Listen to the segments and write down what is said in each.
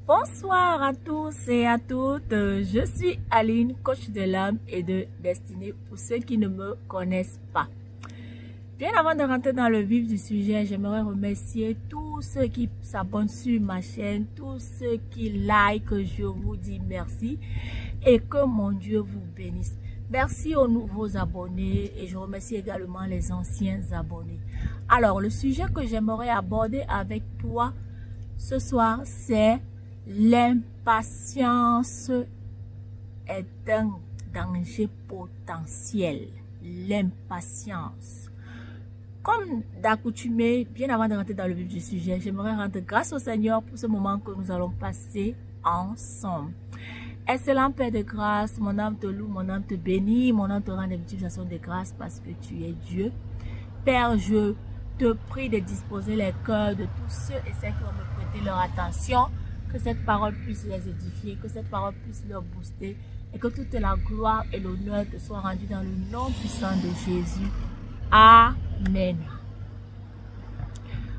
Bonsoir à tous et à toutes, je suis Aline, coach de l'âme et de destinée pour ceux qui ne me connaissent pas. Bien avant de rentrer dans le vif du sujet, j'aimerais remercier tous ceux qui s'abonnent sur ma chaîne, tous ceux qui like, je vous dis merci et que mon Dieu vous bénisse. Merci aux nouveaux abonnés et je remercie également les anciens abonnés. Alors, le sujet que j'aimerais aborder avec toi ce soir, c'est l'impatience est un danger potentiel. L'impatience. Comme d'accoutumé, bien avant de rentrer dans le vif du sujet, j'aimerais rendre grâce au Seigneur pour ce moment que nous allons passer ensemble. Excellent Père de grâce, mon âme te loue, mon âme te bénit, mon âme te rend des multiplications de grâce parce que tu es Dieu. Père, je te prie de disposer les cœurs de tous ceux et celles qui vont me prêter leur attention, que cette parole puisse les édifier, que cette parole puisse leur booster et que toute la gloire et l'honneur te soient rendus dans le nom puissant de Jésus. Amen.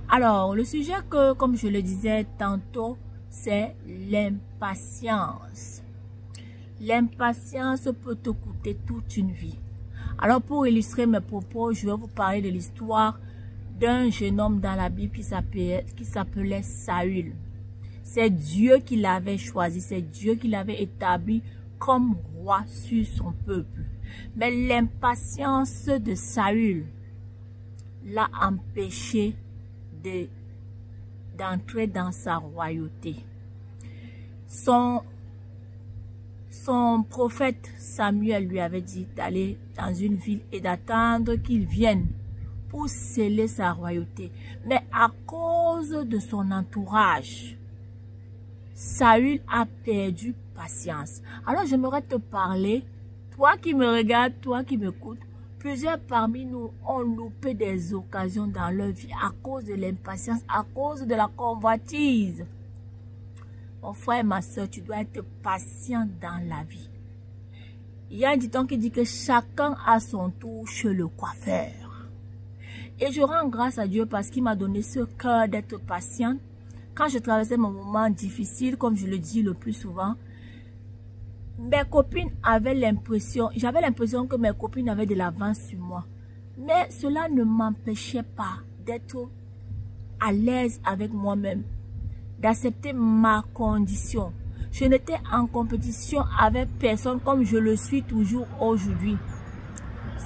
Alors, le sujet que, comme je le disais tantôt, c'est l'impatience. L'impatience peut te coûter toute une vie. Alors, pour illustrer mes propos, je vais vous parler de l'histoire d'un jeune homme dans la Bible qui s'appelait Saül. C'est Dieu qui l'avait choisi, c'est Dieu qui l'avait établi comme roi sur son peuple. Mais l'impatience de Saül l'a empêché d'entrer dans sa royauté. Son prophète Samuel lui avait dit d'aller dans une ville et d'attendre qu'il vienne pour sceller sa royauté. Mais à cause de son entourage, Saül a perdu patience. Alors j'aimerais te parler, toi qui me regardes, toi qui m'écoutes, plusieurs parmi nous ont loupé des occasions dans leur vie à cause de l'impatience, à cause de la convoitise. Mon frère et ma soeur, tu dois être patient dans la vie. Il y a un dicton qui dit que chacun a son tour chez le coiffeur. Et je rends grâce à Dieu parce qu'il m'a donné ce cœur d'être patiente. Quand je traversais mon moment difficile, comme je le dis le plus souvent, mes copines avaient l'impression, j'avais l'impression que mes copines avaient de l'avance sur moi. Mais cela ne m'empêchait pas d'être à l'aise avec moi-même, d'accepter ma condition. Je n'étais en compétition avec personne comme je le suis toujours aujourd'hui.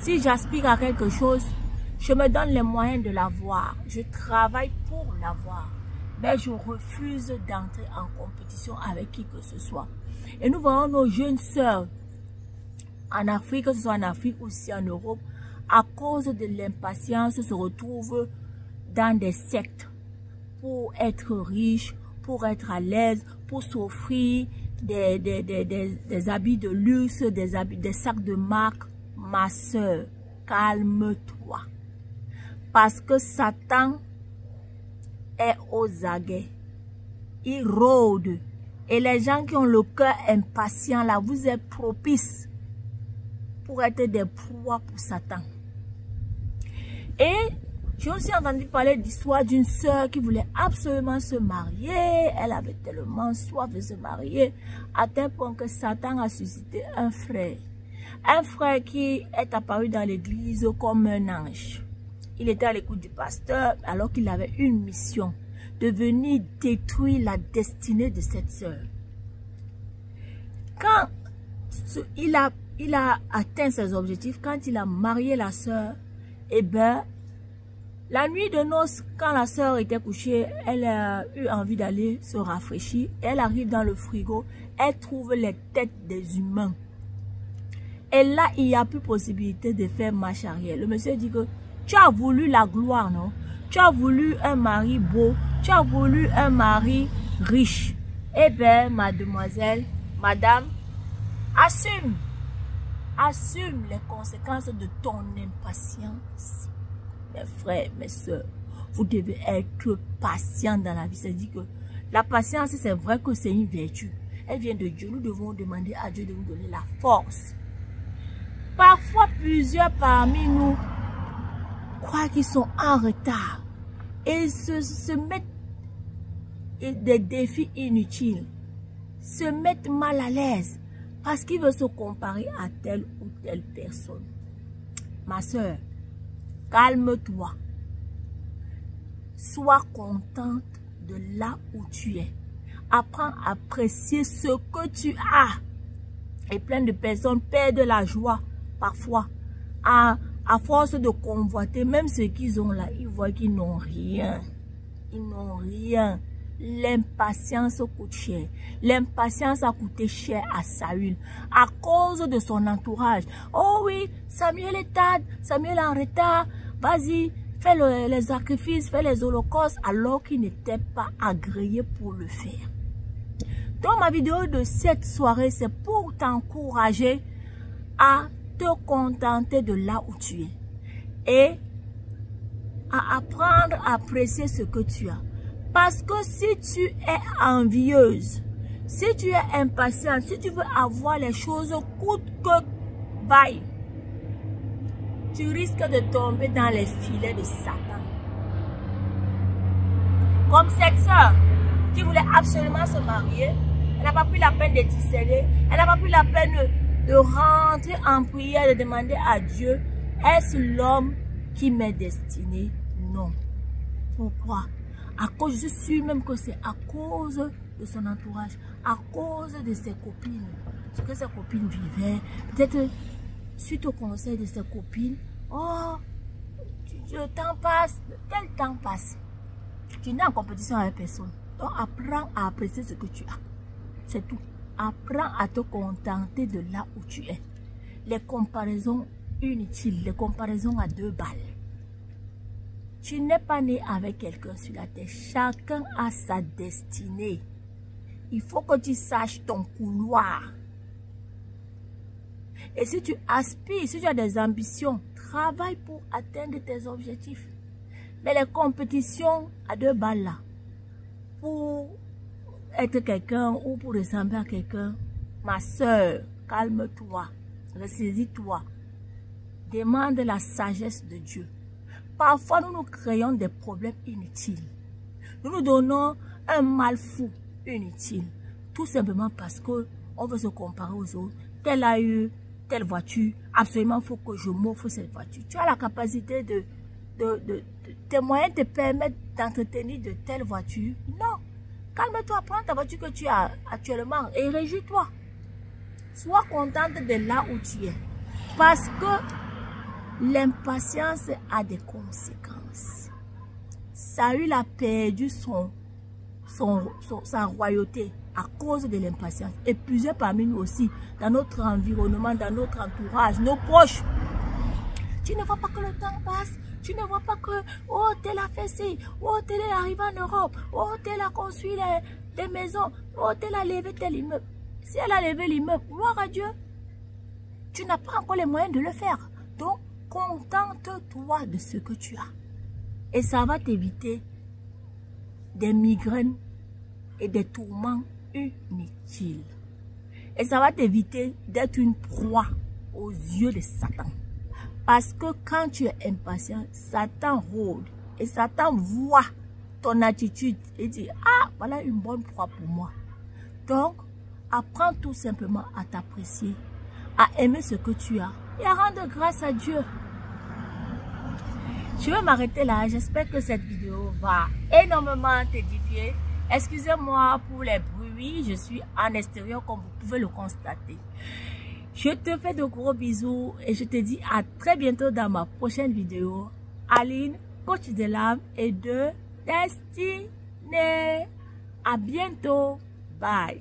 Si j'aspire à quelque chose, je me donne les moyens de l'avoir. Je travaille pour l'avoir. Mais je refuse d'entrer en compétition avec qui que ce soit. Et nous voyons nos jeunes sœurs en Afrique, que ce soit en Afrique ou aussi en Europe, à cause de l'impatience, se retrouvent dans des sectes pour être riches, pour être à l'aise, pour s'offrir des habits de luxe, des sacs de marque. Ma sœur, calme-toi. Parce que Satan est aux aguets. Il rôde. Et les gens qui ont le cœur impatient, là, vous êtes propices pour être des proies pour Satan. Et j'ai aussi entendu parler d'histoire d'une sœur qui voulait absolument se marier. Elle avait tellement soif de se marier, à tel point que Satan a suscité un frère. Un frère qui est apparu dans l'église comme un ange. Il était à l'écoute du pasteur alors qu'il avait une mission de venir détruire la destinée de cette sœur. Quand il a atteint ses objectifs, quand il a marié la sœur, eh bien, la nuit de noces, quand la sœur était couchée, elle a eu envie d'aller se rafraîchir. Elle arrive dans le frigo, elle trouve les têtes des humains. Et là, il n'y a plus possibilité de faire marche arrière. Le monsieur dit que tu as voulu la gloire, non? Tu as voulu un mari beau, tu as voulu un mari riche. Eh bien, mademoiselle, madame, assume les conséquences de ton impatience. Mes frères, mes soeurs, vous devez être patient dans la vie. C'est-à-dire que la patience, c'est vrai que c'est une vertu. Elle vient de Dieu. Nous devons demander à Dieu de nous donner la force. Parfois, plusieurs parmi nous croient qu'ils sont en retard et se mettent des défis inutiles, se mettent mal à l'aise parce qu'ils veulent se comparer à telle ou telle personne. Ma soeur, calme-toi. Sois contente de là où tu es. Apprends à apprécier ce que tu as. Et plein de personnes perdent la joie parfois à force de convoiter, même ce qu'ils ont là, ils voient qu'ils n'ont rien. Ils n'ont rien. L'impatience coûte cher. L'impatience a coûté cher à Saül à cause de son entourage. Oh oui, Samuel est tarde, Samuel est en retard. Vas-y, fais les sacrifices, fais les holocaustes, alors qu'il n'était pas agréé pour le faire. Donc ma vidéo de cette soirée, c'est pour t'encourager à te contenter de là où tu es et à apprendre à apprécier ce que tu as. Parce que si tu es envieuse, si tu es impatiente, si tu veux avoir les choses coûte que vaille, tu risques de tomber dans les filets de Satan. Comme cette soeur qui voulait absolument se marier, elle n'a pas pris la peine de discerner, elle n'a pas pris la peine de rentrer en prière, de demander à Dieu, est-ce l'homme qui m'est destiné? Non. Pourquoi? À cause, je suis sûre même que c'est à cause de son entourage, à cause de ses copines, ce que ses copines vivaient. Peut-être suite au conseil de ses copines, oh, le temps passe, quel temps passe? Tu n'es en compétition avec personne. Donc apprends à apprécier ce que tu as. C'est tout. Apprends à te contenter de là où tu es. Les comparaisons inutiles, les comparaisons à 2 balles. Tu n'es pas né avec quelqu'un sur la terre. Chacun a sa destinée. Il faut que tu saches ton couloir. Et si tu aspires, si tu as des ambitions, travaille pour atteindre tes objectifs. Mais les compétitions à 2 balles là, pour être quelqu'un ou pour ressembler à quelqu'un, ma soeur, calme-toi, ressaisis-toi. Demande la sagesse de Dieu. Parfois, nous nous créons des problèmes inutiles. Nous nous donnons un mal fou inutile. Tout simplement parce qu'on veut se comparer aux autres. Tel a eu telle voiture. Absolument, il faut que je m'offre cette voiture. Tu as la capacité tes moyens te permettent d'entretenir de telle voiture. Non. Calme-toi, prends ta voiture que tu as actuellement et réjouis-toi. Sois contente de là où tu es. Parce que l'impatience a des conséquences. Saül a perdu sa royauté à cause de l'impatience. Et plusieurs parmi nous aussi, dans notre environnement, dans notre entourage, nos proches. Tu ne vois pas que le temps passe. Tu ne vois pas que, oh, tel a fait ci, oh, tel est arrivé en Europe, oh, tel a construit des maisons, oh, tel a levé tel immeuble. Si elle a levé l'immeuble, gloire à Dieu, tu n'as pas encore les moyens de le faire. Donc, contente-toi de ce que tu as. Et ça va t'éviter des migraines et des tourments inutiles. Et ça va t'éviter d'être une proie aux yeux de Satan. Parce que quand tu es impatient, Satan rôde. Et Satan voit ton attitude et dit, ah, voilà une bonne proie pour moi. Donc, apprends tout simplement à t'apprécier, à aimer ce que tu as et à rendre grâce à Dieu. Je vais m'arrêter là. J'espère que cette vidéo va énormément t'édifier. Excusez-moi pour les bruits. Je suis en extérieur comme vous pouvez le constater. Je te fais de gros bisous et je te dis à très bientôt dans ma prochaine vidéo. Aline, coach de l'âme et de destinée. À bientôt. Bye.